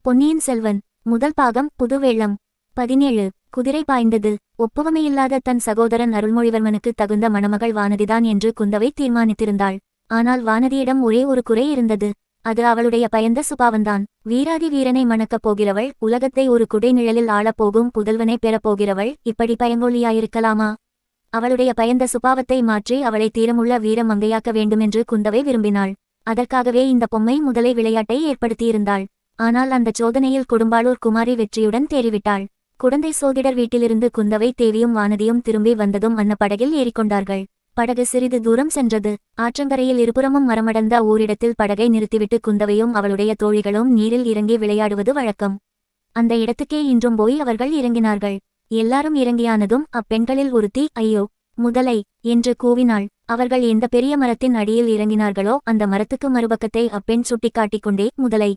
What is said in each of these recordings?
பொன்னியின் செல்வன் முதல் பாகம் புதுவெள்ளம் 17. குதிரை பாய்ந்தது. ஒப்புவமையில்லாத தன் சகோதரன் அருள்மொழிவர்மனுக்கு தகுந்த மணமகள் வானதிதான் என்று குந்தவை தீர்மானித்திருந்தாள். ஆனால் வானதியிடம் ஒரே ஒரு குறை இருந்தது. அது அவளுடைய பயந்த சுபாவந்தான். வீராதி வீரனை மணக்கப் போகிறவள், உலகத்தை ஒரு குடை நிழலில் ஆளப்போகும் புதல்வனை பெறப்போகிறவள் இப்படி பயங்கொள்ளியாயிருக்கலாமா? அவளுடைய பயந்த சுபாவத்தை மாற்றி அவளை தீரமுள்ள வீர மங்கையாக்க வேண்டுமென்று குந்தவை விரும்பினாள். அதற்காகவே இந்த பொம்மை முதலை விளையாட்டை ஏற்படுத்தியிருந்தாள். ஆனால் அந்த சோதனையில் கொடும்பாளூர் குமாரி வெற்றியுடன் தேறிவிட்டாள். குடந்தை சோதிடர் வீட்டிலிருந்து குந்தவை தேவியும் வானதியும் திரும்பி வந்ததும் அன்ன படகில் ஏறிக்கொண்டார்கள். படகு சிறிது தூரம் சென்றது. ஆற்றங்கரையில் இருபுறமும் மரமடர்ந்த ஓரிடத்தில் படகை நிறுத்திவிட்டு குந்தவையும் அவளுடைய தோழிகளும் நீரில் இறங்கி விளையாடுவது வழக்கம். அந்த இடத்துக்கே இன்றும் போய் அவர்கள் இறங்கினார்கள். எல்லாரும் இறங்கியானதும் அப்பெண்களில் ஒருத்தி, ஐயோ முதலை என்று கூவினாள். அவர்கள் எந்த பெரிய மரத்தின் அடியில் இறங்கினார்களோ அந்த மரத்துக்கு மறுபக்கத்தை அப்பெண் சுட்டிக்காட்டிக் கொண்டே முதலை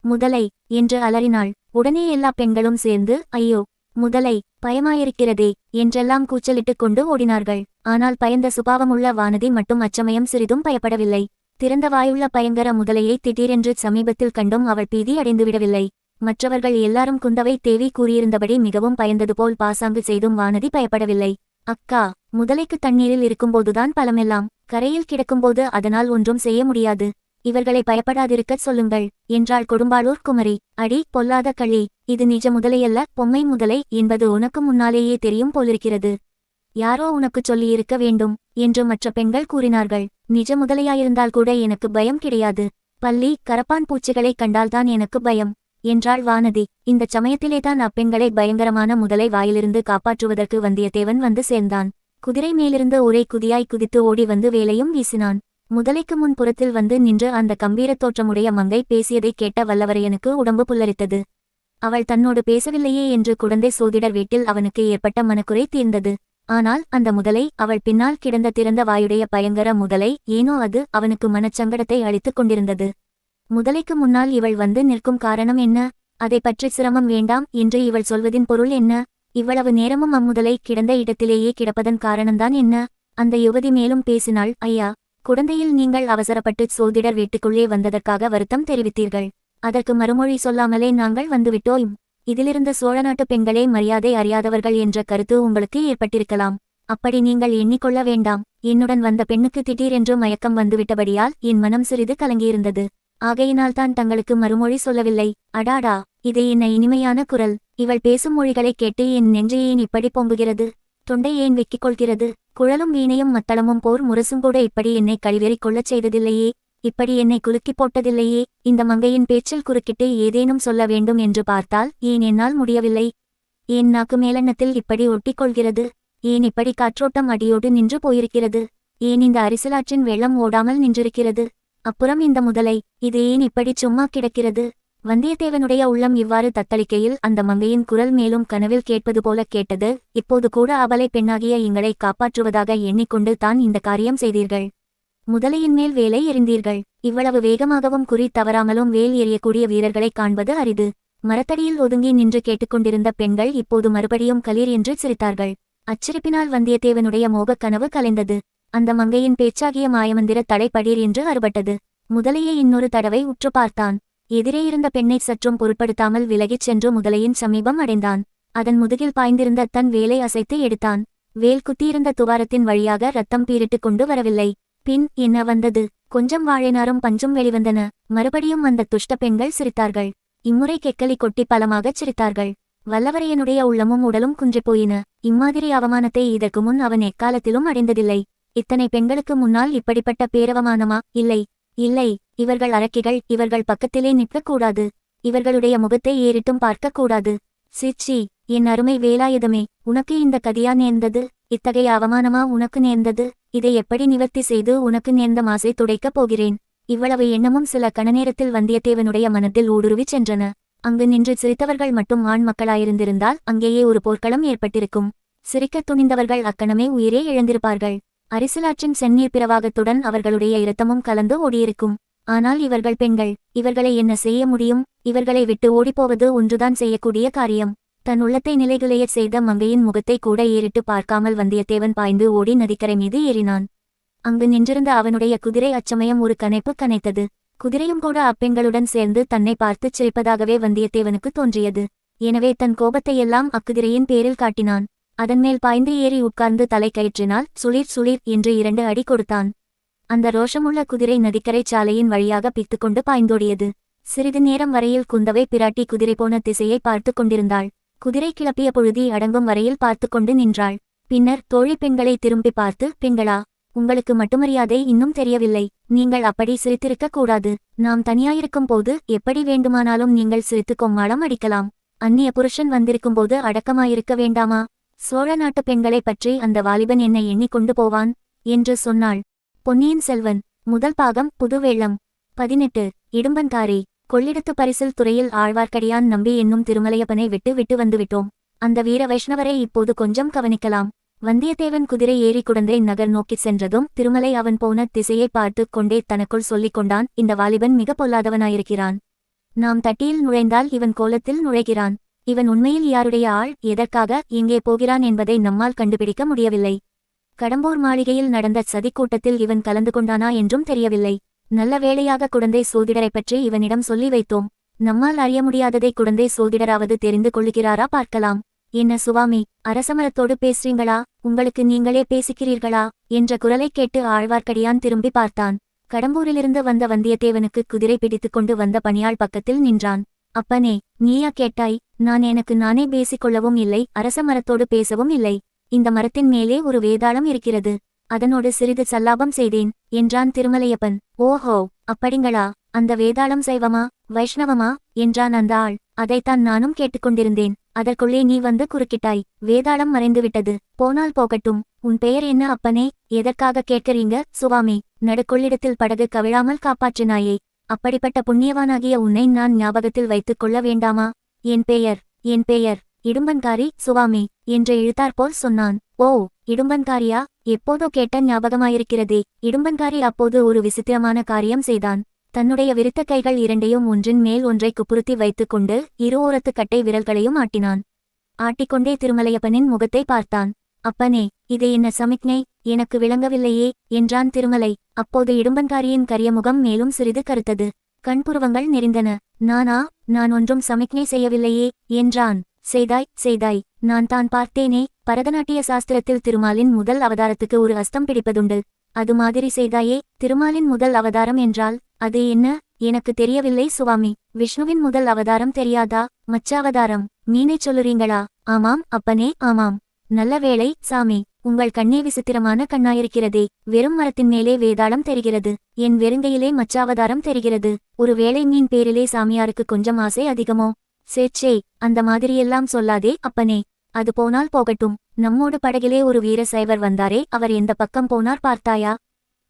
முதலை என்று அலறினாள். உடனே எல்லா பெண்களும் சேர்ந்து, ஐயோ முதலை, பயமாயிருக்கிறதே என்றெல்லாம் கூச்சலிட்டுக் கொண்டு ஓடினார்கள். ஆனால் பயந்த சுபாவமுள்ள வானதி மட்டும் அச்சமயம் சிறிதும் பயப்படவில்லை. திறந்த வாயுள்ள பயங்கர முதலையை திடீரென்று சமீபத்தில் கண்டும் அவள் பீதி அடைந்துவிடவில்லை. மற்றவர்கள் எல்லாரும் குந்தவை தேவி கூறியிருந்தபடி மிகவும் பயந்தது போல் பாசாங்கு செய்தும் வானதி பயப்படவில்லை. அக்கா, முதலைக்கு தண்ணீரில் இருக்கும்போதுதான் பலமெல்லாம், கரையில் கிடக்கும்போது அதனால் ஒன்றும் செய்ய முடியாது. இவர்களை பயப்படாதிருக்கச் சொல்லுங்கள் என்றாள் கொடும்பாளூர் குமரி. அடி பொல்லாத களி, இது நிஜ முதலையல்ல, பொம்மை முதலை என்பது உனக்கு முன்னாலேயே தெரியும் போலிருக்கிறது. யாரோ உனக்குச் சொல்லியிருக்க வேண்டும் என்று மற்ற பெண்கள் கூறினார்கள். நிஜ முதலையாயிருந்தால் கூட எனக்கு பயம் கிடையாது. பல்லி கரப்பான் பூச்சிகளை கண்டால்தான் எனக்கு பயம் என்றாள் வானதி. இந்த சமயத்திலேதான் அப்பெண்களை பயங்கரமான முதலை வாயிலிருந்து காப்பாற்றுவதற்கு வந்தியத்தேவன் வந்து சேர்ந்தான். குதிரை மேலிருந்து ஒரே குதியாய் குதித்து ஓடி வந்து வேலையும் வீசினான். முதலைக்கு முன் புறத்தில் வந்து நின்று அந்த கம்பீரத் தோற்றமுடைய மங்கை பேசியதைக் கேட்ட வல்லவரையனுக்கு உடம்பு புல்லரித்தது. அவள் தன்னோடு பேசவில்லையே என்று குடந்தை சோதிடர் வீட்டில் அவனுக்கு ஏற்பட்ட மனக்குறை தீர்ந்தது. ஆனால் அந்த முதலை, அவள் பின்னால் கிடந்த திறந்த வாயுடைய பயங்கர முதலை, ஏனோ அது அவனுக்கு மனச்சங்கடத்தை அளித்துக் கொண்டிருந்தது. முதலைக்கு முன்னால் இவள் வந்து நிற்கும் காரணம் என்ன? அதை பற்றி சிரமம் வேண்டாம் என்று இவள் சொல்வதின் பொருள் என்ன? இவ்வளவு நேரமும் அம்முதலை கிடந்த இடத்திலேயே கிடப்பதன் காரணம்தான் என்ன? அந்த யுவதி மேலும் பேசினாள். ஐயா, குடந்தையில் நீங்கள் அவசரப்பட்டு சோதிடர் வீட்டுக்குள்ளே வந்ததற்காக வருத்தம் தெரிவித்தீர்கள். அதற்கு மறுமொழி சொல்லாமலே நாங்கள் வந்துவிட்டோம். இதிலிருந்து சோழ நாட்டு பெண்களே மரியாதை அறியாதவர்கள் என்ற கருத்து உங்களுக்கு ஏற்பட்டிருக்கலாம். அப்படி நீங்கள் எண்ணிக்கொள்ள வேண்டாம். என்னுடன் வந்த பெண்ணுக்கு திடீரென்று மயக்கம் வந்துவிட்டபடியால் என் மனம் சிறிது கலங்கியிருந்தது. ஆகையினால்தான் தங்களுக்கு மறுமொழி சொல்லவில்லை. அடாடா, இது என்ன இனிமையான குரல்! இவள் பேசும் மொழிகளைக் கேட்டு என் நெஞ்சு ஏன் இப்படி பொங்குகிறது? தொண்டை ஏன் வெக்கிக் கொள்கிறது? குழலும் வீணையும் மத்தளமும் போர் முரசும் கூட இப்படி என்னை கழிவெறிக் கொள்ளச் செய்ததில்லையே. இப்படி என்னை குலுக்கி போட்டதில்லையே. இந்த மங்கையின் பேச்சில் குறுக்கிட்டு ஏதேனும் சொல்ல வேண்டும் என்று பார்த்தால் ஏன் என்னால் முடியவில்லை? ஏன் நாக்கு மேலெண்ணத்தில் இப்படி ஒட்டிக் கொள்கிறது? ஏன் இப்படி காற்றோட்டம் அடியோடு நின்று போயிருக்கிறது? ஏன் இந்த அரிசலாற்றின் வெள்ளம் ஓடாமல் நின்றிருக்கிறது? அப்புறம் இந்த முதலை, இது ஏன் இப்படி சும்மா கிடக்கிறது? வந்தியத்தேவனுடைய உள்ளம் இவ்வாறு தத்தளிக்கையில் அந்த மங்கையின் குரல் மேலும் கனவில் கேட்பது போல கேட்டது. இப்போது கூட அபலை பெண்ணாகிய எங்களை காப்பாற்றுவதாக எண்ணிக்கொண்டு தான் இந்த காரியம் செய்தீர்கள். முதலையின் மேல் வேலை எறிந்தீர்கள். இவ்வளவு வேகமாகவும் குறி தவறாமலும் வேல் எறியக்கூடிய வீரர்களை காண்பது அரிது. மரத்தடியில் ஒதுங்கி நின்று கேட்டுக்கொண்டிருந்த பெண்கள் இப்போது மறுபடியும் களீர் என்று சிரித்தார்கள். அச்சிரிப்பினால் வந்தியத்தேவனுடைய மோகக் கனவு கலைந்தது. அந்த மங்கையின் பேச்சாகிய மாயமந்திர தடை படீர் என்று அறுபட்டது. முதலையை இன்னொரு தடவை உற்று பார்த்தான். எதிரே இருந்த பெண்ணை சற்றும் பொருட்படுத்தாமல் விலகிச் சென்று முதலையின் சமீபம் அடைந்தான். அதன் முதுகில் பாய்ந்திருந்த தன் வேலை அசைத்து எடுத்தான். வேல் குத்தியிருந்த துவாரத்தின் வழியாக ரத்தம் பீரிட்டுக் கொண்டு வரவில்லை. பின் என்ன வந்தது? கொஞ்சம் வாழைநாரும் பஞ்சும் வெளிவந்தன. மறுபடியும் அந்த துஷ்ட பெண்கள் சிரித்தார்கள். இம்முறை கெக்கலி கொட்டி பலமாகச் சிரித்தார்கள். வல்லவரையனுடைய உள்ளமும் உடலும் குன்றிப்போயின. இம்மாதிரி அவமானத்தை இதற்கு முன் அவன் எக்காலத்திலும் அடைந்ததில்லை. இத்தனை பெண்களுக்கு முன்னால் இப்படிப்பட்ட பேரவமானமா? இல்லை, இல்லை. இவர்கள் அரக்கிகள். இவர்கள் பக்கத்திலே நிற்கக்கூடாது. இவர்களுடைய முகத்தை ஏறிட்டும் பார்க்கக்கூடாது. சிச்சி, என் அருமை வேலாயுதமே, உனக்கு இந்த கதியா நேர்ந்தது? இத்தகைய அவமானமா உனக்கு நேர்ந்தது? இதை எப்படி நிவர்த்தி செய்து உனக்கு நேர்ந்த மாசை துடைக்கப் போகிறேன்? இவ்வளவு எண்ணமும் சில கணநேரத்தில் வந்தியத்தேவனுடைய மனத்தில் ஊடுருவிச் சென்றன. அங்கு நின்று சிரித்தவர்கள் மட்டும் ஆண் மக்களாயிருந்திருந்தால் அங்கேயே ஒரு போர்க்களம் ஏற்பட்டிருக்கும். சிரிக்கத் துணிந்தவர்கள் அக்கணமே உயிரே இழந்திருப்பார்கள். அரிசலாற்றின் செந்நீர் பிரவாகத்துடன் அவர்களுடைய இரத்தமும் கலந்து ஓடியிருக்கும். ஆனால் இவர்கள் பெண்கள். இவர்களை என்ன செய்ய முடியும்? இவர்களை விட்டு ஓடிப்போவது ஒன்றுதான் செய்யக்கூடிய காரியம். தன் உள்ளத்தை நிலைகுலையச் செய்த மங்கையின் முகத்தை கூட ஏறிட்டு பார்க்காமல் வந்தியத்தேவன் பாய்ந்து ஓடி நதிக்கரை மீது ஏறினான். அங்கு நின்றிருந்த அவனுடைய குதிரை அச்சமயம் ஒரு கனைப்பு கனைத்தது. குதிரையும் கூட அப்பெண்களுடன் சேர்ந்து தன்னை பார்த்துச் சிரிப்பதாகவே வந்தியத்தேவனுக்கு தோன்றியது. எனவே தன் கோபத்தையெல்லாம் அக்குதிரையின் பேரில் காட்டினான். அதன்மேல் பாய்ந்து ஏறி உட்கார்ந்து தலை கயிற்றினால் சுளிர் சுளிர் என்று 2 அடி கொடுத்தான். அந்த ரோஷமுள்ள குதிரை நதிக்கரை சாலையின் வழியாக பித்துக்கொண்டு பாய்ந்தோடியது. சிறிது நேரம் வரையில் குந்தவை பிராட்டி குதிரை போன திசையை பார்த்து கொண்டிருந்தாள். குதிரை கிளப்பிய பொழுதி அடங்கும் வரையில் பார்த்து கொண்டு நின்றாள். பின்னர் தோழி பெண்களை திரும்பி பார்த்து, பெண்களா, உங்களுக்கு மட்டுமறியாதை இன்னும் தெரியவில்லை. நீங்கள் அப்படி சிரித்திருக்க கூடாது. நாம் தனியாயிருக்கும் போது எப்படி வேண்டுமானாலும் நீங்கள் சிரித்து கொம்மாளம் அடிக்கலாம். அந்நிய புருஷன் வந்திருக்கும்போது அடக்கமாயிருக்க வேண்டாமா? சோழ நாட்டு பெண்களை பற்றி அந்த வாலிபன் என்னை எண்ணிக்கொண்டு போவான் என்று சொன்னாள். பொன்னியின் செல்வன் முதல் பாகம் புதுவேளம். 18 இடும்பன்காரி. கொள்ளிடத்து பரிசில் துறையில் ஆழ்வார்க்கடியான் நம்பி என்னும் திருமலையப்பனை விட்டு வந்துவிட்டோம். அந்த வீர வைஷ்ணவரை இப்போது கொஞ்சம் கவனிக்கலாம். வந்தியத்தேவன் குதிரை ஏறி குடந்தை நகர் நோக்கிச் சென்றதும் திருமலை அவன் போன திசையை பார்த்து கொண்டே தனக்குள் சொல்லிக் கொண்டான், இந்த வாலிபன் மிக பொல்லாதவனாயிருக்கிறான். நாம் தட்டியில் நுழைந்தால் இவன் கோலத்தில் நுழைகிறான். இவன் உண்மையில் யாருடைய ஆள், எதற்காக எங்கே போகிறான் என்பதை நம்மால் கண்டுபிடிக்க முடியவில்லை. கடம்பூர் மாளிகையில் நடந்த சதிக்கூட்டத்தில் இவன் கலந்து கொண்டானா என்றும் தெரியவில்லை. நல்ல வேளையாக குடந்தை சோதிடரை பற்றி இவனிடம் சொல்லி வைத்தோம். நம்மால் அறிய முடியாததை குடந்தை சோதிடராவது தெரிந்து கொள்ளுகிறாரா பார்க்கலாம். என்ன சுவாமி, அரசமரத்தோடு பேசுறீங்களா? உங்களுக்கு நீங்களே பேசிக்கிறீர்களா என்ற குரலை கேட்டு ஆழ்வார்க்கடியான் திரும்பி பார்த்தான். கடம்பூரிலிருந்து வந்த வந்தியத்தேவனுக்கு குதிரை பிடித்துக் கொண்டு வந்த பணியாள் பக்கத்தில் நின்றான். அப்பனே, நீயா கேட்டாய்? நான் எனக்கு நானே பேசிக்கொள்ளவும் இல்லை, அரச மரத்தோடு பேசவும் இல்லை. இந்த மரத்தின் மேலே ஒரு வேதாளம் இருக்கிறது. அதனோடு சிறிது சல்லாபம் செய்தேன் என்றான் திருமலையப்பன். ஓஹோ, அப்படிங்களா? அந்த வேதாளம் சைவமா வைஷ்ணவமா என்றான் அந்த ஆள். அதைத்தான் நானும் கேட்டுக்கொண்டிருந்தேன். அதற்குள்ளே நீ வந்து குறுக்கிட்டாய். வேதாளம் மறைந்துவிட்டது. போனால் போகட்டும். உன் பெயர் என்ன அப்பனே? எதற்காக கேட்கறீங்க சுவாமி? நடுக்கொள்ளிடத்தில் படகு கவிழாமல் காப்பாற்றினாயே, அப்படிப்பட்ட புண்ணியவானாகிய உன்னை நான் ஞாபகத்தில் வைத்துக் கொள்ள வேண்டாமா? என் பெயர் இடும்பன்காரி சுவாமி என்று இழுத்தாற்போல் சொன்னான். ஓ, இடும்பன்காரியா? எப்போதோ கேட்ட ஞாபகமாயிருக்கிறதே. இடும்பன்காரி அப்போது ஒரு விசித்திரமான காரியம் செய்தான். தன்னுடைய விருத்த கைகள் இரண்டையும் ஒன்றின் மேல் ஒன்றை குப்புறுத்தி வைத்துக் கொண்டு இரு ஓரத்து கட்டை விரல்களையும் ஆட்டினான். ஆட்டிக்கொண்டே திருமலையப்பனின் முகத்தை பார்த்தான். அப்பனே, இது என்ன சமிக்ஞை? எனக்கு விளங்கவில்லையே என்றான் திருமலை. அப்போது இடும்பன்காரியின் கரிய முகம் மேலும் சிறிது கருத்தது. கண்புருவங்கள் நெறிந்தன. நான் ஒன்றும் சமிக்ஞை செய்யவில்லையே என்றான். செய்தாய். நான் தான் பார்த்தேனே. பரதநாட்டிய சாஸ்திரத்தில் திருமாலின் முதல் அவதாரத்துக்கு ஒரு அஸ்தம் பிடிப்பதுண்டு. அது மாதிரி செய்தாயே. திருமாலின் முதல் அவதாரம் என்றால் அது என்ன? எனக்கு தெரியவில்லை சுவாமி. விஷ்ணுவின் முதல் அவதாரம் தெரியாதா? மச்சாவதாரம். மீனைச் சொல்லுறீங்களா? ஆமாம் அப்பனே, ஆமாம். நல்ல வேளை சாமி, உங்கள் கண்ணே விசித்திரமான கண்ணாயிருக்கிறதே. வெறும் மரத்தின் மேலே வேதாளம் தெரிகிறது, என் வெறுங்கையிலே மச்சாவதாரம் தெரிகிறது. ஒரு வேளை மீன் பேரிலே சாமியாருக்கு கொஞ்சம் ஆசை அதிகமோ? சேச்சே, அந்த மாதிரியெல்லாம் சொல்லாதே அப்பனே. அது போனால் போகட்டும். நம்மோடு படகிலே ஒரு வீர சைவர் வந்தாரே, அவர் எந்த பக்கம் போனார் பார்த்தாயா?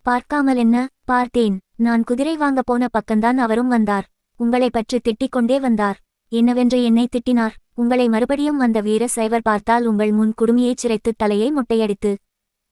பார்க்காமல் என்ன? பார்த்தேன். நான் குதிரை வாங்க போன பக்கம்தான் அவரும் வந்தார். உங்களை பற்றி திட்டிக் கொண்டே வந்தார். என்னவென்று என்னை திட்டினார்? உங்களை மறுபடியும் அந்த வீர சைவர் பார்த்தால் உங்கள் முன் குடுமியைச் சிரைத்து தலையை மொட்டையடித்து.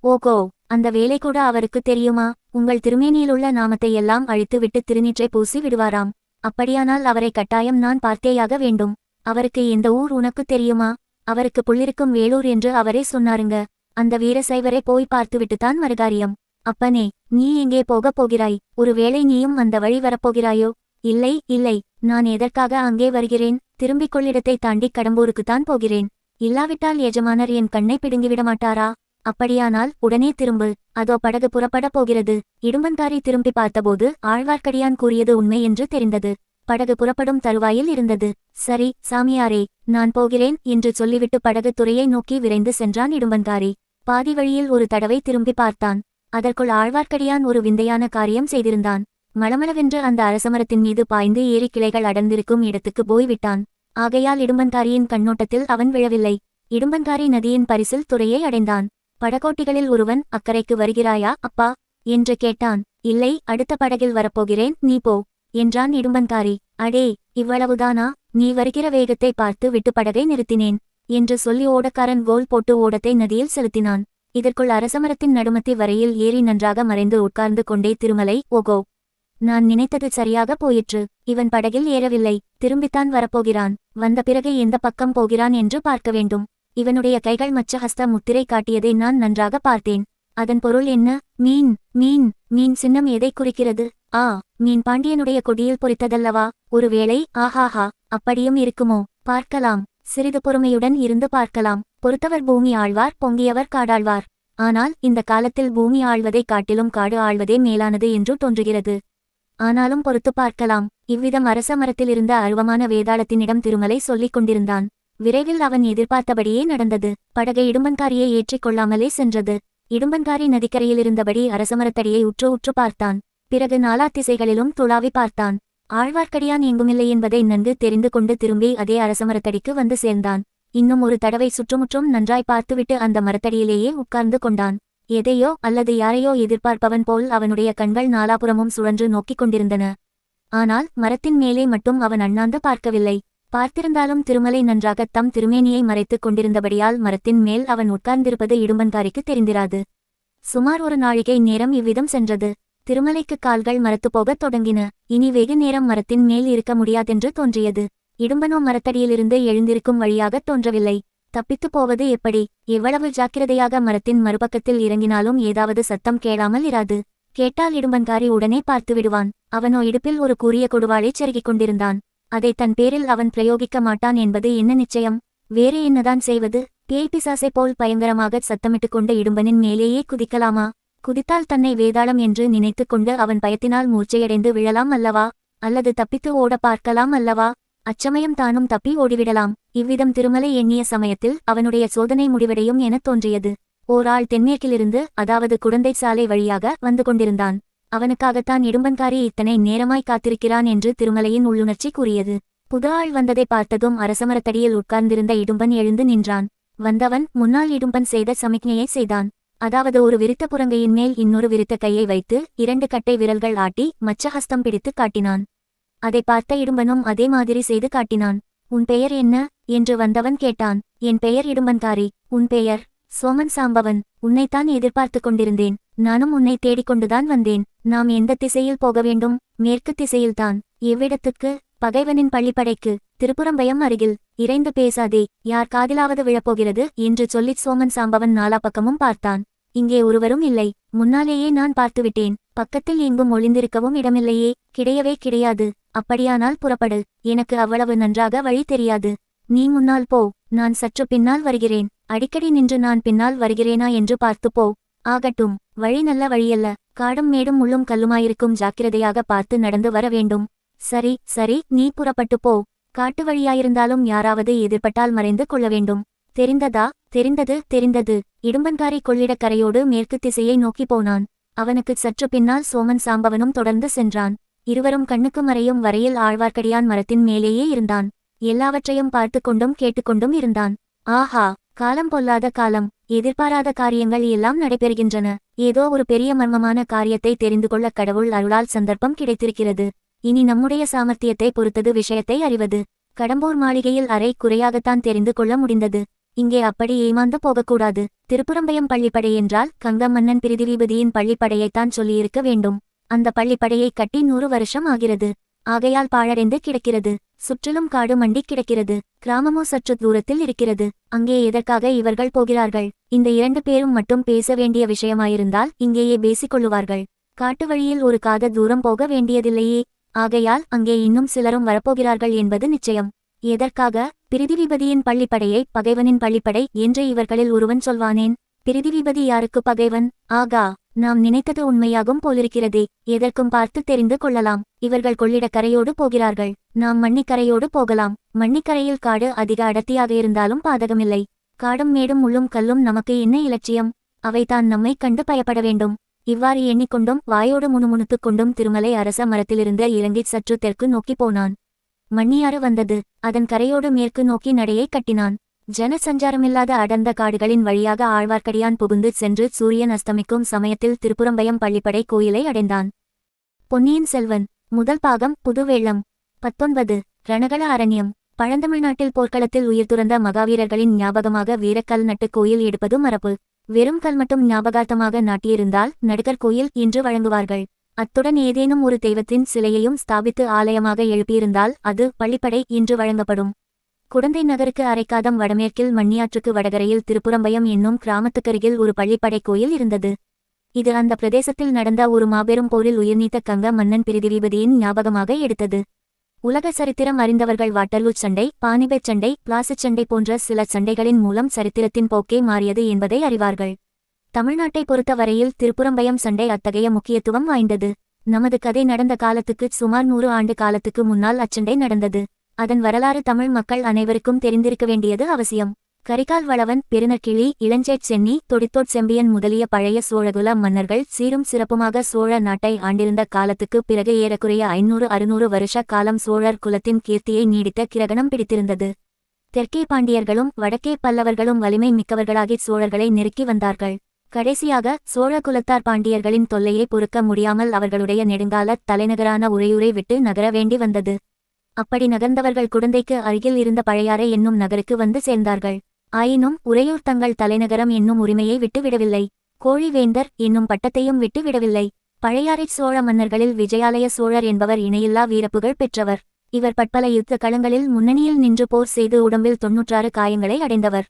ஓகோ, அந்த வேலை கூட அவருக்கு தெரியுமா? உங்கள் திருமேனியிலுள்ள நாமத்தை எல்லாம் அழித்துவிட்டு திருநீற்றை பூசி விடுவாராம். அப்படியானால் அவரை கட்டாயம் நான் பார்த்தேயாக வேண்டும். அவருக்கு எந்த ஊர் உனக்கு தெரியுமா? அவருக்கு புள்ளிருக்கும் வேலூர் என்று அவரே சொன்னாருங்க. அந்த வீரசைவரை போய் பார்த்துவிட்டுத்தான் மறுகாரியம். அப்பனே, நீ எங்கே போகப் போகிறாய்? ஒருவேளை நீயும் அந்த வழி வரப்போகிறாயோ? இல்லை, நான் எதற்காக அங்கே வருகிறேன்? திரும்பிக் கொள்ளிடத்தை தாண்டி கடம்பூருக்குத்தான் போகிறேன். இல்லாவிட்டால் எஜமானர் என் கண்ணை பிடுங்கிவிட மாட்டாரா? அப்படியானால் உடனே திரும்பு. அதோ படகு புறப்படப் போகிறது. இடும்பன்காரி திரும்பி பார்த்தபோது ஆழ்வார்க்கடியான் கூறியது உண்மை என்று தெரிந்தது. படகு புறப்படும் தருவாயில் இருந்தது. சரி சாமியாரே, நான் போகிறேன் என்று சொல்லிவிட்டு படகு துறையை நோக்கி விரைந்து சென்றான் இடும்பன்காரி. பாதி வழியில் ஒரு தடவை திரும்பி பார்த்தான். அதற்குள் ஆழ்வார்க்கடியான் ஒரு விந்தையான காரியம் செய்திருந்தான். மளமளவென்று அந்த அரசமரத்தின் மீது பாய்ந்து ஏறி கிளைகள் அடர்ந்திருக்கும் இடத்துக்கு போய்விட்டான். ஆகையால் இடும்பன்காரியின் கண்ணோட்டத்தில் அவன் விழவில்லை. இடும்பன்காரி நதியின் பரிசில் துறையை அடைந்தான். படகோட்டிகளில் ஒருவன், அக்கறைக்கு வருகிறாயா அப்பா என்று கேட்டான். இல்லை, அடுத்த படகில் வரப்போகிறேன், நீ போ என்றான் இடும்பன்காரி. அடே, இவ்வளவுதானா? நீ வருகிற வேகத்தை பார்த்து விட்டு படகை நிறுத்தினேன் என்று சொல்லி ஓடக்காரன் கோல் போட்டு ஓடத்தை நதியில் செலுத்தினான். இதற்குள் அரசமரத்தின் நடுமத்தி வரையில் ஏறி நன்றாக மறைந்து உட்கார்ந்து கொண்டே திருமலை, ஓகோ, நான் நினைத்தது சரியாக போயிற்று. இவன் படகில் ஏறவில்லை, திரும்பித்தான் வரப்போகிறான். வந்த பிறகு எந்த பக்கம் போகிறான் என்று பார்க்க வேண்டும். இவனுடைய கைகள் மச்சஹஸ்த முத்திரை காட்டியதை நான் நன்றாக பார்த்தேன். அதன் பொருள் என்ன? மீன். மீன். மீன் சின்னம் எதை குறிக்கிறது? ஆ, மீன் பாண்டியனுடைய கொடியில் பொறித்ததல்லவா? ஒருவேளை. ஆஹாஹா, அப்படியும் இருக்குமோ? பார்க்கலாம். சிறிது பொறுமையுடன் இருந்து பார்க்கலாம். பொறுத்தவர் பூமி ஆழ்வார், பொங்கியவர் காடாழ்வார். ஆனால் இந்த காலத்தில் பூமி ஆழ்வதைக் காட்டிலும் காடு ஆழ்வதே மேலானது என்று தோன்றுகிறது. ஆனாலும் பொறுத்து பார்க்கலாம். இவ்விதம் அரச மரத்திலிருந்த அருவமான வேதாளத்தினிடம் திருமலை சொல்லிக் கொண்டிருந்தான். விரைவில் அவன் எதிர்பார்த்தபடியே நடந்தது. படகை இடும்பன்காரியை ஏற்றிக் கொள்ளாமலே சென்றது. இடும்பன்காரி நதிக்கரையிலிருந்தபடி அரசமரத்தடியை உற்று உற்று பார்த்தான். பிறகு நாலா திசைகளிலும் துளாவி பார்த்தான். ஆழ்வார்க்கடியான் எங்குமில்லை என்பதை நன்கு தெரிந்து கொண்டு திரும்பி அதே அரசமரத்தடிக்கு வந்து சேர்ந்தான். இன்னும் ஒரு தடவை சுற்றுமுற்றும் நன்றாய் பார்த்துவிட்டு அந்த மரத்தடியிலேயே உட்கார்ந்து கொண்டான். எதையோ அல்லது யாரையோ எதிர்பார்ப்பவன் போல் அவனுடைய கண்கள் நாலாபுறமும் சுழன்று நோக்கிக் கொண்டிருந்தன. ஆனால் மரத்தின் மேலே மட்டும் அவன் அண்ணாந்து பார்க்கவில்லை. பார்த்திருந்தாலும் திருமலை நன்றாக தம் திருமேனியை மறைத்துக் கொண்டிருந்தபடியால் மரத்தின் மேல் அவன் உட்கார்ந்திருப்பது இடும்பன்காரிக்கு தெரிந்திராது. சுமார் ஒரு நாழிகை நேரம் இவ்விதம் சென்றது. திருமலைக்கு கால்கள் மரத்துப் போகத் தொடங்கின. இனி வெகு நேரம் மரத்தின் மேல் இருக்க முடியாதென்று தோன்றியது. இடும்பனோ மரத்தடியிலிருந்து எழுந்திருக்கும் வழியாகத் தோன்றவில்லை. தப்பித்துப் போவது எப்படி? எவ்வளவு ஜாக்கிரதையாக மரத்தின் மறுபக்கத்தில் இறங்கினாலும் ஏதாவது சத்தம் கேளாமல் இராது. கேட்டால் இடும்பன்காரி உடனே பார்த்து விடுவான். அவனோ இடுப்பில் ஒரு கூரிய கொடுவாளைச் செருகிக் கொண்டிருந்தான். அதை தன் பேரில் அவன் பிரயோகிக்க மாட்டான் என்பது என்ன நிச்சயம்? வேறு என்னதான் செய்வது? பேய் பிசாசை போல் பயங்கரமாகச் சத்தமிட்டுக் கொண்ட இடும்பனின் மேலேயே குதிக்கலாமா? குதித்தால் தன்னை வேதாளம் என்று நினைத்துக் கொண்டு அவன் பயத்தினால் மூர்ச்சையடைந்து விழலாம் அல்லவா? அல்லது தப்பித்து ஓட பார்க்கலாம் அல்லவா? அச்சமயம் தானும் தப்பி ஓடிவிடலாம். இவ்விதம் திருமலை எண்ணிய சமயத்தில் அவனுடைய சோதனை முடிவடையும் எனத் தோன்றியது. ஓர் ஆள் தென்மேற்கிலிருந்து, அதாவது குடந்தை சாலை வழியாக வந்து கொண்டிருந்தான். அவனுக்காகத்தான் இடும்பன்காரி இத்தனை நேரமாய் காத்திருக்கிறான் என்று திருமலையின் உள்ளுணர்ச்சி கூறியது. புது ஆள் வந்ததை பார்த்ததும் அரசமரத்தடியில் உட்கார்ந்திருந்த இடும்பன் எழுந்து நின்றான். வந்தவன் முன்னால் இடும்பன் செய்த சமிக்ஞையை செய்தான். அதாவது ஒரு விரித்த புறங்கையின் மேல் இன்னொரு விரித்த கையை வைத்து 2 கட்டை விரல்கள் ஆட்டி மச்சஹஸ்தம் பிடித்து காட்டினான். அதை பார்த்த இடும்பனும் அதே மாதிரி செய்து காட்டினான். உன் பெயர் என்ன என்று வந்தவன் கேட்டான். என் பெயர் இடும்பன்காரி. உன் பெயர்? சோமன் சாம்பவன். உன்னைத்தான் எதிர்பார்த்து கொண்டிருந்தேன். நானும் உன்னை தேடிக்கொண்டுதான் வந்தேன். நாம் எந்த திசையில் போக வேண்டும்? மேற்கு திசையில்தான். எவ்விடத்துக்கு? பகைவனின் பள்ளிப்படைக்கு. திருப்புறம்பயம் அருகில். இறைந்து பேசாதே, யார் காதிலாவது விழப்போகிறது என்று சொல்லிச் சோமன் சாம்பவன் நாலா பக்கமும் பார்த்தான். இங்கே ஒருவரும் இல்லை. முன்னாலேயே நான் பார்த்துவிட்டேன். பக்கத்தில் எங்கும் ஒளிந்திருக்கவும் இடமில்லையே. கிடையவே கிடையாது. அப்படியானால் புறப்படு. எனக்கு அவ்வளவு நன்றாக வழி தெரியாது. நீ முன்னால் போ, நான் சற்று பின்னால் வருகிறேன். அடிக்கடி நின்று நான் பின்னால் வருகிறேனா என்று பார்த்துப்போ. ஆகட்டும். வழி நல்ல வழியல்ல. காடும் மேடும் முள்ளும் கல்லுமாயிருக்கும். ஜாக்கிரதையாக பார்த்து நடந்து வர வேண்டும். சரி சரி, நீ புறப்பட்டு போ. காட்டு வழியாயிருந்தாலும் யாராவது எதிர்பட்டால் மறைந்து கொள்ள வேண்டும். தெரிந்ததா? தெரிந்தது தெரிந்தது. இடும்பன்காரி கொள்ளிடக்கரையோடு மேற்கு திசையை நோக்கி போனான். அவனுக்கு சற்று பின்னால் சோமன் சாம்பவனும் தொடர்ந்து சென்றான். இருவரும் கண்ணுக்கு மறையும் வரையில் ஆழ்வார்க்கடியான் மரத்தின் மேலேயே இருந்தான். எல்லாவற்றையும் பார்த்து கொண்டும் கேட்டுக்கொண்டும் இருந்தான். ஆஹா, காலம் பொல்லாத காலம். எதிர்பாராத காரியங்கள் எல்லாம் நடைபெறுகின்றன. ஏதோ ஒரு பெரிய மர்மமான காரியத்தை தெரிந்து கொள்ள கடவுள் அருளால் சந்தர்ப்பம் கிடைத்திருக்கிறது. இனி நம்முடைய சாமர்த்தியத்தை பொறுத்தது விஷயத்தை அறிவது. கடம்பூர் மாளிகையில் அரை குறையாகத்தான் தெரிந்து கொள்ள முடிந்தது. இங்கே அப்படி ஏமாந்து போகக்கூடாது. திருப்புறம்பயம் பள்ளிப்படை என்றால் கங்கம் மன்னன் பிரிதிவிபதியின் பள்ளிப்படையைத்தான் சொல்லியிருக்க வேண்டும். அந்த பள்ளிப்படையை கட்டி 100 வருஷம் ஆகிறது. ஆகையால் பாழடைந்து கிடக்கிறது. சுற்றிலும் காடு மண்டி கிடக்கிறது. கிராமமோ சற்று தூரத்தில் இருக்கிறது. அங்கே எதற்காக இவர்கள் போகிறார்கள்? இந்த 2 பேரும் மட்டும் பேச வேண்டிய விஷயமாயிருந்தால் இங்கேயே பேசிக்கொள்ளுவார்கள். காட்டு வழியில் ஒரு காத தூரம் போக வேண்டியதில்லையே. ஆகையால் அங்கே இன்னும் சிலரும் வரப்போகிறார்கள் என்பது நிச்சயம். எதற்காக? பிரிதிவிபதியின் பள்ளிப்படையை பகைவனின் பள்ளிப்படை என்று இவர்களில் ஒருவன் சொல்வானேன்? பிரிதிவிபதி யாருக்கு பகைவன்? ஆகா, நாம் நினைத்தது உண்மையாகும் போலிருக்கிறதே. எதற்கும் பார்த்து தெரிந்து கொள்ளலாம். இவர்கள் கொள்ளிடக்கரையோடு போகிறார்கள். நாம் மண்ணிக்கரையோடு போகலாம். மண்ணிக்கரையில் காடு அதிக அடர்த்தியாக இருந்தாலும் பாதகமில்லை. காடும் மேடும் முள்ளும் கல்லும் நமக்கு என்ன இலட்சியம்? அவைதான் நம்மை கண்டு பயப்பட வேண்டும். இவ்வாறு எண்ணிக்கொண்டும் வாயோடு முணுமுணுத்துக் கொண்டும் திருமலை அரச மரத்திலிருந்து இறங்கிச் சற்று தெற்கு நோக்கி போனான். மண்ணியாறு வந்தது. அதன் கரையோடு மேற்கு நோக்கி நடையை கட்டினான். ஜன சஞ்சாரமில்லாத அடர்ந்த காடுகளின் வழியாக ஆழ்வார்க்கடியான் புகுந்து சென்று சூரியன் அஸ்தமிக்கும் சமயத்தில் திருப்புறம்பயம் பள்ளிப்படை கோயிலை அடைந்தான். பொன்னியின் செல்வன் முதல் பாகம் புதுவேளம். 19. ரணகள அரண்யம். பழந்தமிழ்நாட்டில் போர்க்களத்தில் உயிர் துறந்த மகாவீரர்களின் ஞாபகமாக வீரக்கல் நட்டு கோயில் எடுப்பது மரபு. வெறும் கல் மட்டும் ஞாபகார்த்தமாக நாட்டியிருந்தால் நடுகர் கோயில் என்று வழங்குவார்கள். அத்துடன் ஏதேனும் ஒரு தெய்வத்தின் சிலையையும் ஸ்தாபித்து ஆலயமாக எழுப்பியிருந்தால் அது பள்ளிப்படை என்று வழங்கப்படும். குடந்தை நகருக்கு அரைக்காதம் வடமேற்கில் மண்ணியாற்றுக்கு வடகரையில் திருப்புறம்பயம் என்னும் கிராமத்துக்கருகில் ஒரு பள்ளிப்படை கோயில் இருந்தது. இது அந்த பிரதேசத்தில் நடந்த ஒரு மாபெரும் போரில் உயிர்நீத்த கங்க மன்னன் பிரிதிவிபதியின் ஞாபகமாக எடுத்தது. உலக சரித்திரம் அறிந்தவர்கள் வாட்டர்லூ சண்டை, பானிபெட் சண்டை, பிளாசிச் சண்டை போன்ற சில சண்டைகளின் மூலம் சரித்திரத்தின் போக்கே மாறியது என்பதை அறிவார்கள். தமிழ்நாட்டை பொறுத்த வரையில் திருப்புறம்பயம் சண்டை அத்தகைய முக்கியத்துவம் வாய்ந்தது. நமது கதை நடந்த காலத்துக்கு சுமார் 100 ஆண்டு காலத்துக்கு முன்னால் அச்சண்டை நடந்தது. அதன் வரலாறு தமிழ் மக்கள் அனைவருக்கும் தெரிந்திருக்க வேண்டியது அவசியம். கரிகால் வளவன், பெருநற்கிழி, இளஞ்சேட் சென்னி, தொடித்தோட் செம்பியன் முதலிய பழைய சோழகுல மன்னர்கள் சீரும் சிறப்புமாக சோழ நாட்டை ஆண்டிருந்த காலத்துக்கு பிறகு ஏறக்குறைய 500-600 வருஷ காலம் சோழர் குலத்தின் கீர்த்தியை நீடித்த கிரகணம் பிடித்திருந்தது. தெற்கே பாண்டியர்களும் வடக்கே பல்லவர்களும் வலிமை மிக்கவர்களாகி சோழர்களை நெருக்கி வந்தார்கள். கடைசியாக சோழ குலத்தார் பாண்டியர்களின் தொல்லையை பொறுக்க முடியாமல் அவர்களுடைய நெடுங்கால தலைநகரான உறையூரை விட்டு நகர வேண்டி வந்தது. அப்படி நகர்ந்தவர்கள் குடந்தைக்கு அருகில் இருந்த பழையாறை என்னும் நகருக்கு வந்து சேர்ந்தார்கள். ஆயினும் உறையூர் தங்கள் தலைநகரம் என்னும் உரிமையை விட்டு விடவில்லை. கோழிவேந்தர் என்னும் பட்டத்தையும் விட்டு விடவில்லை. பழையாறை சோழ மன்னர்களில் விஜயாலய சோழர் என்பவர் இணையில்லா வீரப்புகழ் பெற்றவர். இவர் பற்பல யுத்த களங்களில் முன்னணியில் நின்று போர் செய்து உடம்பில் 96 காயங்களை அடைந்தவர்.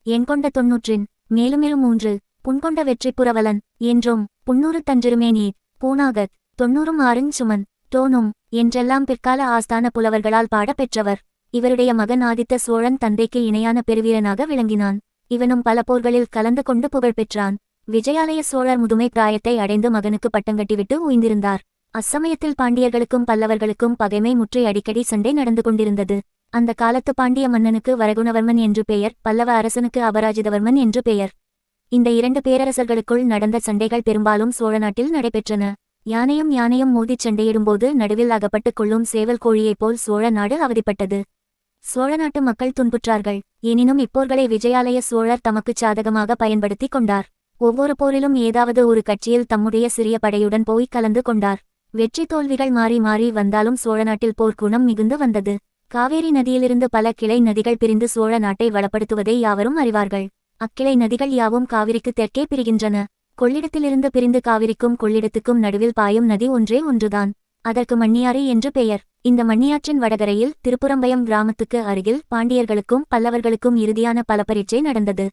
எண்கொண்ட 90 மேலுமிரு 3 புண்கொண்ட வெற்றி புரவலன் என்றும் புன்னூறு தஞ்சிருமேனீர் பூனாகத் 90 சுமன் டோனும் என்றெல்லாம் பிற்கால ஆஸ்தான புலவர்களால் பாட பெற்றவர். இவருடைய மகன் ஆதித்த சோழன் தந்தைக்கு இணையான பெருவீரனாக விளங்கினான். இவனும் பல போர்களில் கலந்து கொண்டு புகழ் பெற்றான். விஜயாலய சோழர் முதுமை பிராயத்தை அடைந்து மகனுக்கு பட்டங்கட்டிவிட்டு உய்ந்திருந்தார். அச்சமயத்தில் பாண்டியர்களுக்கும் பல்லவர்களுக்கும் பகைமை முற்றி அடிக்கடி சண்டை நடந்து கொண்டிருந்தது. அந்த காலத்து பாண்டிய மன்னனுக்கு வரகுணவர்மன் என்று பெயர், பல்லவ அரசனுக்கு அபராஜிதவர்மன் என்று பெயர். இந்த 2 பேரரசர்களுக்குள் நடந்த சண்டைகள் பெரும்பாலும் சோழநாட்டில் நடைபெற்றன. யானையும் மோதிச் சண்டையிடும்போது நடுவில் அகப்பட்டுக் கொள்ளும் சேவல் கோழியைப் போல் சோழ நாடு அவதிப்பட்டது. சோழ நாட்டு மக்கள் துன்புற்றார்கள். எனினும் இப்போர்களை விஜயாலய சோழர் தமக்குச் சாதகமாக பயன்படுத்தி கொண்டார். ஒவ்வொரு போரிலும் ஏதாவது ஒரு கட்சியில் தம்முடைய சிறிய படையுடன் போய் கலந்து கொண்டார். வெற்றி தோல்விகள் மாறி மாறி வந்தாலும் சோழநாட்டில் போர்க்குணம் மிகுந்து வந்தது. காவேரி நதியிலிருந்து பல கிளை நதிகள் பிரிந்து சோழ நாட்டை வளப்படுத்துவதை யாவரும் அறிவார்கள். அக்கிளை நதிகள் யாவும் காவிரிக்கு தெற்கே பிரிகின்றன. கொள்ளிடத்திலிருந்து பிரிந்து காவிரிக்கும் கொள்ளிடத்துக்கும் நடுவில் பாயும் நதி ஒன்றே ஒன்றுதான். அதற்கு மண்ணியாறு என்று பெயர். இந்த மண்ணியாற்றின் வடகரையில் திருப்புறம்பயம் கிராமத்துக்கு அருகில் பாண்டியர்களுக்கும் பல்லவர்களுக்கும் இறுதியான பலப்பரீட்சை நடந்தது.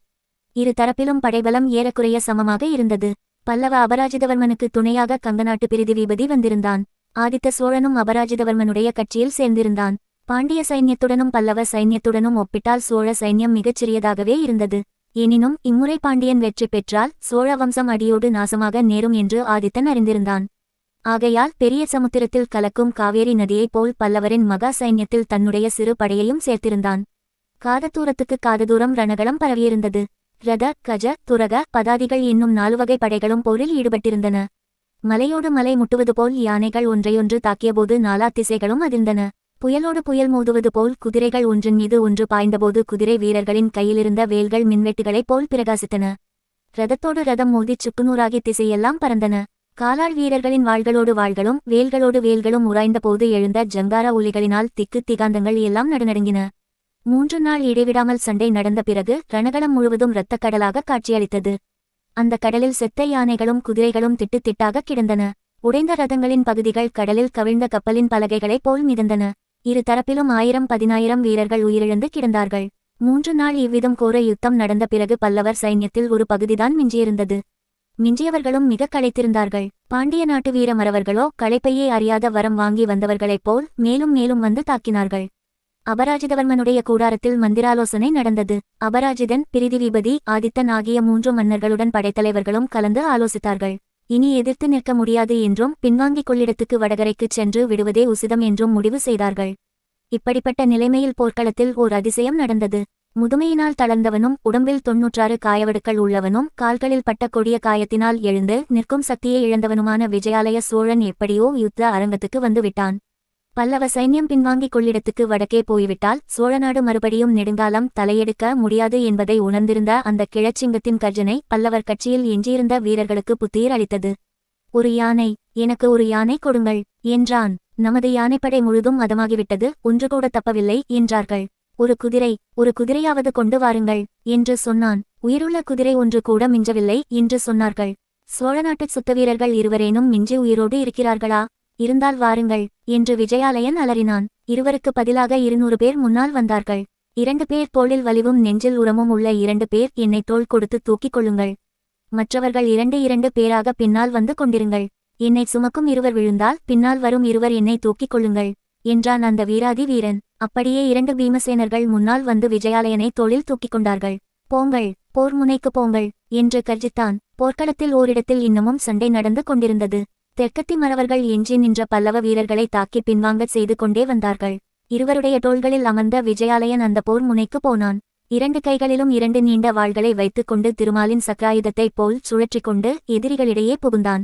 இரு தரப்பிலும் படைபலம் ஏறக்குறைய சமமாக இருந்தது. பல்லவ அபராஜிதவர்மனுக்கு துணையாக கங்கநாட்டு பிரிதிவிபதி வந்திருந்தான். ஆதித்த சோழனும் அபராஜிதவர்மனுடைய கட்சியில் சேர்ந்திருந்தான். பாண்டிய சைன்யத்துடனும் பல்லவ சைன்யத்துடனும் ஒப்பிட்டால் சோழ சைன்யம் மிகச் சிறியதாகவே இருந்தது. எனினும் இம்முறை பாண்டியன் வெற்றி பெற்றால் சோழ வம்சம் அடியோடு நாசமாக நேரும் என்று ஆதித்தன் அறிந்திருந்தான். ஆகையால் பெரிய சமுத்திரத்தில் கலக்கும் காவேரி நதியைப் போல் பல்லவரின் மகா சைன்யத்தில் தன்னுடைய சிறு படையையும் சேர்த்திருந்தான். காததூரத்துக்கு காததூரம் ரணகளம் பரவியிருந்தது. ரத, கஜ, துரக, பதாதிகள் என்னும் 4 வகை படைகளும் போரில் ஈடுபட்டிருந்தன. மலையோடு மலை முட்டுவது போல் யானைகள் ஒன்றையொன்று தாக்கியபோது 4 திசைகளும் அதிர்ந்தன. புயலோடு புயல் மோதுவது போல் குதிரைகள் ஒன்றின் மீது ஒன்று பாய்ந்தபோது குதிரை வீரர்களின் கையிலிருந்த வேல்கள் மின்வெட்டுகளைப் போல் பிரகாசித்தன. ரதத்தோடு ரதம் மோதிச் சுக்குநூறாகி திசையெல்லாம் பறந்தன. காலாள் வீரர்களின் வாள்களோடு வாள்களும் வேல்களோடு வேல்களும் உராய்ந்த போது எழுந்த ஜங்கார ஒலிகளினால் திக்கு திகாந்தங்கள் எல்லாம் நடுநடுங்கின. 3 நாள் இடைவிடாமல் சண்டை நடந்த பிறகு ரணகளம் முழுவதும் இரத்தக் கடலாக காட்சியளித்தது. அந்த கடலில் செத்த யானைகளும் குதிரைகளும் திட்டு திட்டாக கிடந்தன. உடைந்த ரதங்களின் பகுதிகள் கடலில் கவிழ்ந்த கப்பலின் பலகைகளைப் போல் மிதந்தன. இரு தரப்பிலும் 1000-10,000 வீரர்கள் உயிரிழந்து கிடந்தார்கள். 3 நாள் இவ்விதம் கோர யுத்தம் நடந்த பிறகு பல்லவர் சைன்யத்தில் ஒரு பகுதிதான் மிஞ்சியிருந்தது. மிஞ்சியவர்களும் மிக களைத்திருந்தார்கள். பாண்டிய நாட்டு வீரமறவர்களோ களைப்பையே அறியாத வரம் வாங்கி வந்தவர்களைப் போல் மேலும் மேலும் வந்து தாக்கினார்கள். அபராஜிதவர்மனுடைய கூடாரத்தில் மந்திராலோசனை நடந்தது. அபராஜிதன், பிரிதிவிபதி, ஆதித்தன் ஆகிய 3 மன்னர்களுடன் படைத்தலைவர்களும் கலந்து ஆலோசித்தார்கள். இனி எதிர்த்து நிற்க முடியாது என்றும் பின்வாங்கிக் கொள்ளிடத்துக்கு வடகரைக்குச் சென்று விடுவதே உசிதம் என்றும் முடிவு செய்தார்கள். இப்படிப்பட்ட நிலைமையில் போர்க்களத்தில் ஓர் அதிசயம் நடந்தது. முதுமையினால் தளர்ந்தவனும் உடம்பில் 96 காயவடுக்கள் உள்ளவனும் கால்களில் பட்ட கொடிய காயத்தினால் எழுந்து நிற்கும் சக்தியை இழந்தவனுமான விஜயாலய சோழன் எப்படியோ யுத்த அரங்கத்துக்கு வந்துவிட்டான். பல்லவ சைன்யம் பின்வாங்கிக் கொள்ளிடத்துக்கு வடக்கே போய்விட்டால் சோழநாடு மறுபடியும் நெடுங்காலம் தலையெடுக்க முடியாது என்பதை உணர்ந்திருந்த அந்த கிழச்சிங்கத்தின் கர்ஜனை பல்லவர் கட்சியில் எஞ்சியிருந்த வீரர்களுக்கு புத்துயிர் அளித்தது. ஒரு யானை, எனக்கு ஒரு யானை கொடுங்கள் என்றான். நமது யானைப்படை முழுதும் மதமாகிவிட்டது, ஒன்று கூட தப்பவில்லை என்றார்கள். ஒரு குதிரையாவது கொண்டு வாருங்கள் என்று சொன்னான். உயிருள்ள குதிரை ஒன்று கூட மிஞ்சவில்லை என்று சொன்னார்கள். சோழநாட்டுச் சுத்த வீரர்கள் இருவரேனும் மிஞ்சி உயிரோடு இருக்கிறார்களா? இருந்தால் வாருங்கள் என்று விஜயாலயன் அலறினான். இருவருக்கு பதிலாக 200 பேர் முன்னால் வந்தார்கள். 2 பேர் தோளில் வலிவும் நெஞ்சில் உரமும் உள்ள 2 பேர் என்னை தோள் கொடுத்து தூக்கிக் கொள்ளுங்கள். மற்றவர்கள் 2 பேராக பின்னால் வந்து கொண்டிருங்கள். என்னை சுமக்கும் 2 விழுந்தால் பின்னால் வரும் 2 என்னை தூக்கிக் கொள்ளுங்கள் என்றான் அந்த வீராதி வீரன். அப்படியே 2 பீமசேனர்கள் முன்னால் வந்து விஜயாலயனை தோளில் தூக்கிக் கொண்டார்கள். போங்கள், போர் முனைக்கு போங்கள் என்று கர்ஜித்தான். போர்க்களத்தில் ஓரிடத்தில் இன்னமும் சண்டை நடந்து கொண்டிருந்தது. தெற்கத்தி மறவர்கள் எஞ்சி நின்ற பல்லவ வீரர்களை தாக்கி பின்வாங்கச் செய்து கொண்டே வந்தார்கள். இருவருடைய தோள்களில் அமர்ந்த விஜயாலயன் அந்த போர் முனைக்கு போனான். 2 கைகளிலும் 2 நீண்ட வாள்களை வைத்துக் கொண்டு திருமாலின் சக்ராயுதத்தைப் போல் சுழற்றிக் கொண்டு எதிரிகளிடையே புகுந்தான்.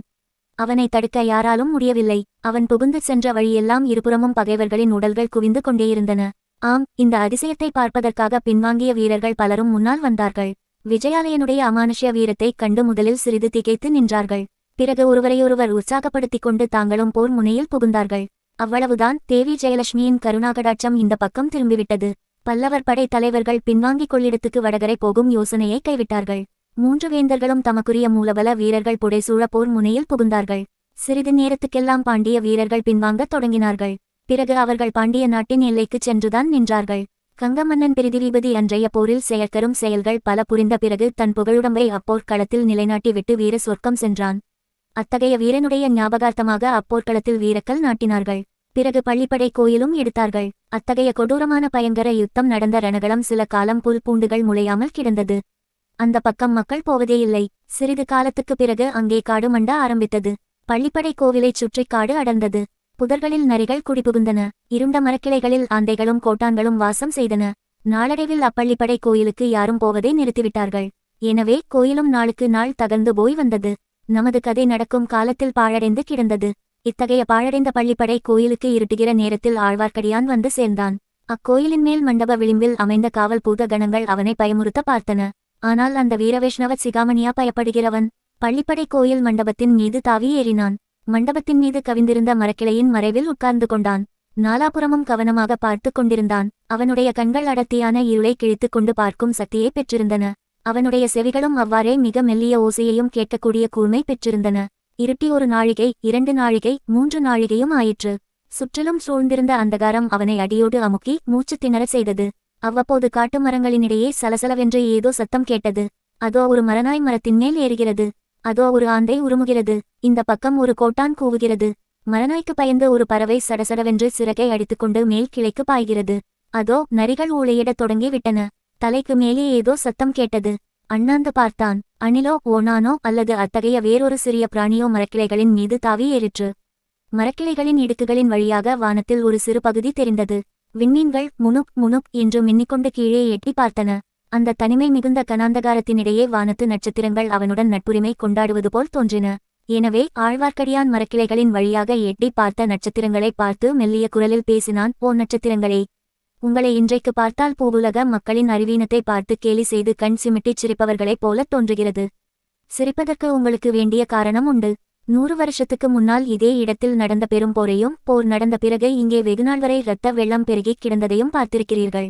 அவனை தடுக்க யாராலும் முடியவில்லை. அவன் புகுந்து சென்ற வழியெல்லாம் இருபுறமும் பகைவர்களின் உடல்கள் குவிந்து கொண்டேயிருந்தன. ஆம், இந்த அதிசயத்தை பார்ப்பதற்காக பின்வாங்கிய வீரர்கள் பலரும் முன்னால் வந்தார்கள். விஜயாலயனுடைய அமானுஷ்ய வீரத்தைக் கண்டு முதலில் சிறிது திகைத்து நின்றார்கள். பிறகு ஒருவரையொருவர் உற்சாகப்படுத்திக் கொண்டு தாங்களும் போர் முனையில் புகுந்தார்கள். அவ்வளவுதான், தேவி ஜெயலட்சுமியின் கருணாகடாட்சம் இந்த பக்கம் திரும்பிவிட்டது. பல்லவர் படை தலைவர்கள் பின்வாங்கிக் கொள்ளிடத்துக்கு வடகரை போகும் யோசனையை கைவிட்டார்கள். 3 வேந்தர்களும் தமக்குரிய மூலபல வீரர்கள் புடைசூழ போர் முனையில் புகுந்தார்கள். சிறிது நேரத்துக்கெல்லாம் பாண்டிய வீரர்கள் பின்வாங்கத் தொடங்கினார்கள். பிறகு அவர்கள் பாண்டிய நாட்டின் எல்லைக்குச் சென்றுதான் நின்றார்கள். கங்க மன்னன் பிரிதிவிபதி அன்றைய போரில் செயற்கரும் செயல்கள் பல புரிந்த பிறகு தன் புகழுடம்பை அப்போர்க்களத்தில் நிலைநாட்டி விட்டு வீர சொர்க்கம் சென்றான். அத்தகைய வீரனுடைய ஞாபகார்த்தமாக அப்போர்க்களத்தில் வீரக்கல் நாட்டினார்கள். பிறகு பள்ளிப்படை கோயிலும் எடுத்தார்கள். அத்தகைய கொடூரமான பயங்கர யுத்தம் நடந்த ரணகளம் சில காலம் புல் பூண்டுகள் முளையாமல் கிடந்தது. அந்த பக்கம் மக்கள் போவதே இல்லை. சிறிது காலத்துக்குப் பிறகு அங்கே காடு மண்ட ஆரம்பித்தது. பள்ளிப்படை கோவிலைச் சுற்றி காடு அடர்ந்தது. புதர்களில் நரிகள் குடிபுகுந்தன. இருண்ட மரக்கிளைகளில் ஆந்தைகளும் கோட்டான்களும் வாசம் செய்தன. நாளடைவில் அப்பள்ளிப்படை கோயிலுக்கு யாரும் போவதை நிறுத்திவிட்டார்கள். எனவே கோயிலும் நாளுக்கு நாள் தகர்ந்து போய் வந்தது. நமது கதை நடக்கும் காலத்தில் பாழடைந்து கிடந்தது. இத்தகைய பாழடைந்த பள்ளிப்படை கோயிலுக்கு இருட்டுகிற நேரத்தில் ஆழ்வார்க்கடியான் வந்து சேர்ந்தான். அக்கோயிலின் மேல் மண்டப விளிம்பில் அமைந்த காவல் பூத கணங்கள் அவனை பயமுறுத்த பார்த்தன. ஆனால் அந்த வீரவைஷ்ணவ சிகாமணியா பயப்படுகிறவன் பள்ளிப்படை கோயில் மண்டபத்தின் மீது தாவி ஏறினான். மண்டபத்தின் மீது கவிந்திருந்த மரக்கிளையின் மறைவில் உட்கார்ந்து கொண்டான். நாலாபுறமும் கவனமாக பார்த்து கொண்டிருந்தான். அவனுடைய கண்கள் அடர்த்தியான இருளை கிழித்துக் கொண்டு பார்க்கும் சக்தியை பெற்றிருந்தன. அவனுடைய செவிகளும் அவ்வாறே மிக மெல்லிய ஓசையையும் கேட்கக்கூடிய கூர்மை பெற்றிருந்தன. இருட்டி 1 நாழிகை, 2 நாழிகை, 3 நாழிகையும் ஆயிற்று. சுற்றிலும் சூழ்ந்திருந்த அந்தகாரம் அவனை அடியோடு அமுக்கி மூச்சு திணறச் செய்தது. அவ்வப்போது காட்டு மரங்களினிடையே சலசலவென்று ஏதோ சத்தம் கேட்டது. அதோ ஒரு மரநாய் மரத்தின் மேல் ஏறுகிறது. அதோ ஒரு ஆந்தை உருமுகிறது. இந்த பக்கம் ஒரு கோட்டான் கூவுகிறது. மரநாய்க்கு பயந்து ஒரு பறவை சடசடவென்று சிறகை அடித்துக்கொண்டு மேல் கிளைக்கு பாய்கிறது. அதோ நரிகள் ஊளையிடத் தொடங்கி விட்டன. தலைக்கு மேலே ஏதோ சத்தம் கேட்டது. அண்ணாந்து பார்த்தான். அணிலோ ஓனானோ அல்லது அத்தகைய வேறொரு சிறிய பிராணியோ மரக்கிளைகளின் மீது தாவி ஏறிற்று. மரக்கிளைகளின் இடுக்குகளின் வழியாக வானத்தில் ஒரு சிறு பகுதி தெரிந்தது. விண்மீன்கள் முணுக் முணுக் என்று மின்னிக்கொண்டு கீழே எட்டி பார்த்தன. அந்த தனிமை மிகுந்த கனாந்தகாரத்தினிடையே வானத்து நட்சத்திரங்கள் அவனுடன் நட்புரிமை கொண்டாடுவது போல் தோன்றின. எனவே ஆழ்வார்க்கடியான் மரக்கிளைகளின் வழியாக எட்டி பார்த்த நட்சத்திரங்களை பார்த்து மெல்லிய குரலில் பேசினான். ஓ நட்சத்திரங்களே, உங்களை இன்றைக்கு பார்த்தால் பூவுலக மக்களின் அறிவீனத்தை பார்த்து கேலி செய்து கண் சிமிட்டிச் சிரிப்பவர்களைப் போலத் தோன்றுகிறது. சிரிப்பதற்கு உங்களுக்கு வேண்டிய காரணம் உண்டு. 100 வருஷத்துக்கு முன்னால் இதே இடத்தில் நடந்த பெரும் போரையும் போர் நடந்த பிறகு இங்கே வெகுநாள் வரை இரத்த வெள்ளம் பெருகிக் கிடந்ததையும் பார்த்திருக்கிறீர்கள்.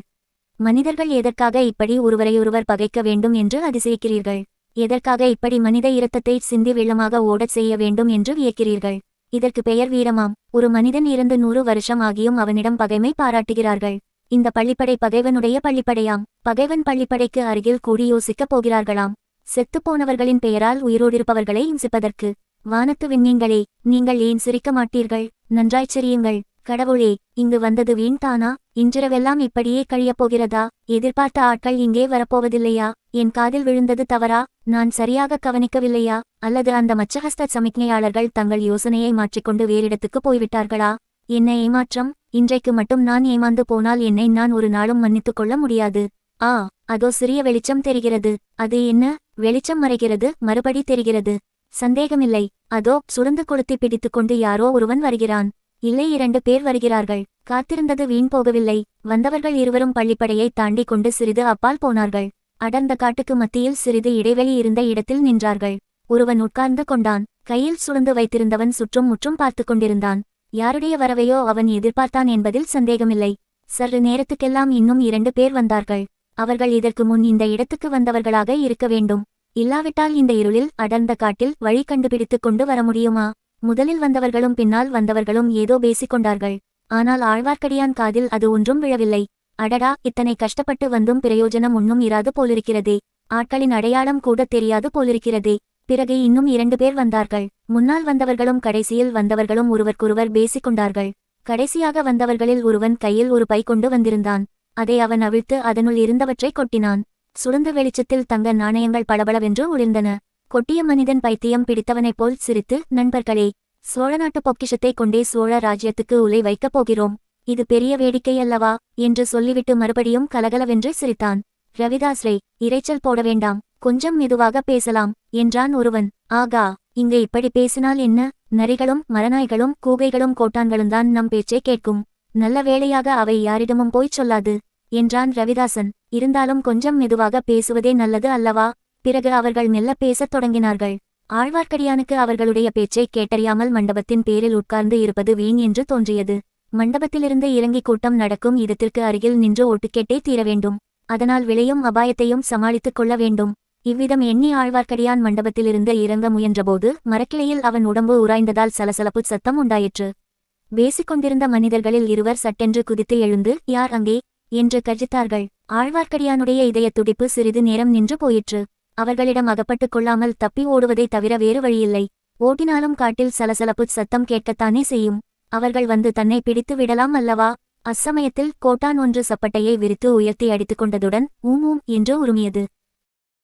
மனிதர்கள் எதற்காக இப்படி ஒருவரையொருவர் பகைக்க வேண்டும் என்று அதிசயிக்கிறீர்கள். எதற்காக இப்படி மனித இரத்தத்தை சிந்தி வெள்ளமாக ஓடச் செய்ய வேண்டும் என்று வியக்கிறீர்கள். இதற்கு பெயர் வீரமாம். ஒரு மனிதன் இறந்து 100 வருஷம் ஆகியும் அவனிடம் பகைமை பாராட்டுகிறார்கள். இந்த பள்ளிப்படை பகைவனுடைய பள்ளிப்படையாம். பகைவன் பள்ளிப்படைக்கு அருகில் கூடி யோசிக்கப் போகிறார்களாம். செத்துப்போனவர்களின் பெயரால் உயிரோடிருப்பவர்களை இம்சிப்பதற்கு. வானத்து விண்மீன்களே, நீங்கள் ஏன் சிரிக்க மாட்டீர்கள்? நன்றாய்ச் சிரியுங்கள். கடவுளே, இங்கு வந்தது வீண் தானா? இன்றிரவெல்லாம் இப்படியே கழியப் போகிறதா? எதிர்பார்த்த ஆட்கள் இங்கே வரப்போவதில்லையா? என் காதில் விழுந்தது தவறா? நான் சரியாக கவனிக்கவில்லையா? அல்லது அந்த மச்சஹஸ்த சமிக்ஞையாளர்கள் தங்கள் யோசனையை மாற்றிக்கொண்டு வேறிடத்துக்கு போய்விட்டார்களா? என்ன ஏமாற்றம்! இன்றைக்கு மட்டும் நான் ஏமாந்து போனால் என்னை நான் ஒரு நாளும் மன்னித்துக் கொள்ள முடியாது. அதோ சிறிய வெளிச்சம் தெரிகிறது. அது என்ன? வெளிச்சம் மறைகிறது, மறுபடி தெரிகிறது. சந்தேகமில்லை. அதோ சுருந்து கொளுத்தி பிடித்துக்கொண்டு யாரோ ஒருவன் வருகிறான். இல்லை, 2 பேர் வருகிறார்கள். காத்திருந்தது வீண் போகவில்லை. வந்தவர்கள் இருவரும் பள்ளிப்படையை தாண்டி கொண்டு சிறிது அப்பால் போனார்கள். அடர்ந்த காட்டுக்கு மத்தியில் சிறிது இடைவெளி இருந்த இடத்தில் நின்றார்கள். ஒருவன் உட்கார்ந்து கொண்டான். கையில் சுருந்து வைத்திருந்தவன் சுற்றும் முற்றும் பார்த்து கொண்டிருந்தான். யாருடைய வரவையோ அவன் எதிர்பார்த்தான் என்பதில் சந்தேகமில்லை. சற்று நேரத்துக்கெல்லாம் இன்னும் 2 பேர் வந்தார்கள். அவர்கள் இதற்கு முன் இந்த இடத்துக்கு வந்தவர்களாக இருக்க வேண்டும். இல்லாவிட்டால் இந்த இருளில் அடர்ந்த காட்டில் வழி கண்டுபிடித்துக் கொண்டு வர முடியுமா? முதலில் வந்தவர்களும் பின்னால் வந்தவர்களும் ஏதோ பேசிக்கொண்டார்கள். ஆனால் ஆழ்வார்க்கடியான் காதில் அது ஒன்றும் விழவில்லை. அடடா, இத்தனை கஷ்டப்பட்டு வந்தும் பிரயோஜனம் ஒன்னும் இராது போலிருக்கிறதே. ஆட்களின் அடையாளம் கூட தெரியாது போலிருக்கிறதே. பிறகு இன்னும் 2 பேர் வந்தார்கள். முன்னால் வந்தவர்களும் கடைசியில் வந்தவர்களும் ஒருவருக்கொருவர் பேசிக்கொண்டார்கள். கடைசியாக வந்தவர்களில் ஒருவன் கையில் ஒரு பை கொண்டு வந்திருந்தான். அதை அவன் அவிழ்த்து அதனுள் இருந்தவற்றை கொட்டினான். சுருந்த வெளிச்சத்தில் தங்க நாணயங்கள் பளபளவென்று ஒளிர்ந்தன. கொட்டிய மனிதன் பைத்தியம் பிடித்தவனைப் போல் சிரித்து, நண்பர்களே, சோழ நாட்டு பொக்கிஷத்தை கொண்டே சோழ ராஜ்யத்துக்கு உலை வைக்கப் போகிறோம். இது பெரிய வேடிக்கை அல்லவா என்று சொல்லிவிட்டு மறுபடியும் கலகலவென்று சிரித்தான். ரவிதாஸ்ரே, இரைச்சல் போட வேண்டாம், கொஞ்சம் மெதுவாக பேசலாம் என்றான் ஒருவன். ஆகா, இங்க இப்படி பேசினால் என்ன? நரிகளும் மரநாய்களும் கூகைகளும் கோட்டான்களும்தான் நம் பேச்சை கேட்கும். நல்ல வேளையாக அவை யாரிடமும் போய்ச் சொல்லாது என்றான் ரவிதாசன். இருந்தாலும் கொஞ்சம் மெதுவாக பேசுவதே நல்லது அல்லவா? பிறகு அவர்கள் மெல்ல பேசத் தொடங்கினார்கள். ஆழ்வார்க்கடியானுக்கு அவர்களுடைய பேச்சை கேட்டறியாமல் மண்டபத்தின் பேரில் உட்கார்ந்து இருப்பது வீண் என்று தோன்றியது. மண்டபத்திலிருந்து இறங்கி கூட்டம் நடக்கும் இடத்திற்கு அருகில் நின்று ஒட்டுக்கேட்டே தீர வேண்டும். அதனால் விளையும் அபாயத்தையும் சமாளித்துக் கொள்ள வேண்டும். இவ்விதம் எண்ணி ஆழ்வார்க்கடியான் மண்டபத்திலிருந்து இறங்க முயன்றபோது மரக்கிளையில் அவன் உடம்பு உராய்ந்ததால் சலசலப்பு சத்தம் உண்டாயிற்று. பேசிக்கொண்டிருந்த மனிதர்களில் இருவர் சட்டென்று குதித்து எழுந்து, யார் அங்கே என்று கர்ஜித்தார்கள். ஆழ்வார்க்கடியானுடைய இதயத் துடிப்பு சிறிது நேரம் நின்று போயிற்று. அவர்களிடம் அகப்பட்டுக் கொள்ளாமல் தப்பி ஓடுவதை தவிர வேறு வழியில்லை. ஓட்டினாலும் காட்டில் சலசலப்பு சத்தம் கேட்கத்தானே செய்யும். அவர்கள் வந்து தன்னை பிடித்து விடலாம் அல்லவா? அச்சமயத்தில் கோட்டான் ஒன்று சப்பட்டையை விரித்து உயர்த்தி அடித்துக் கொண்டதுடன் ஊம் ஊம் என்று உருமியது.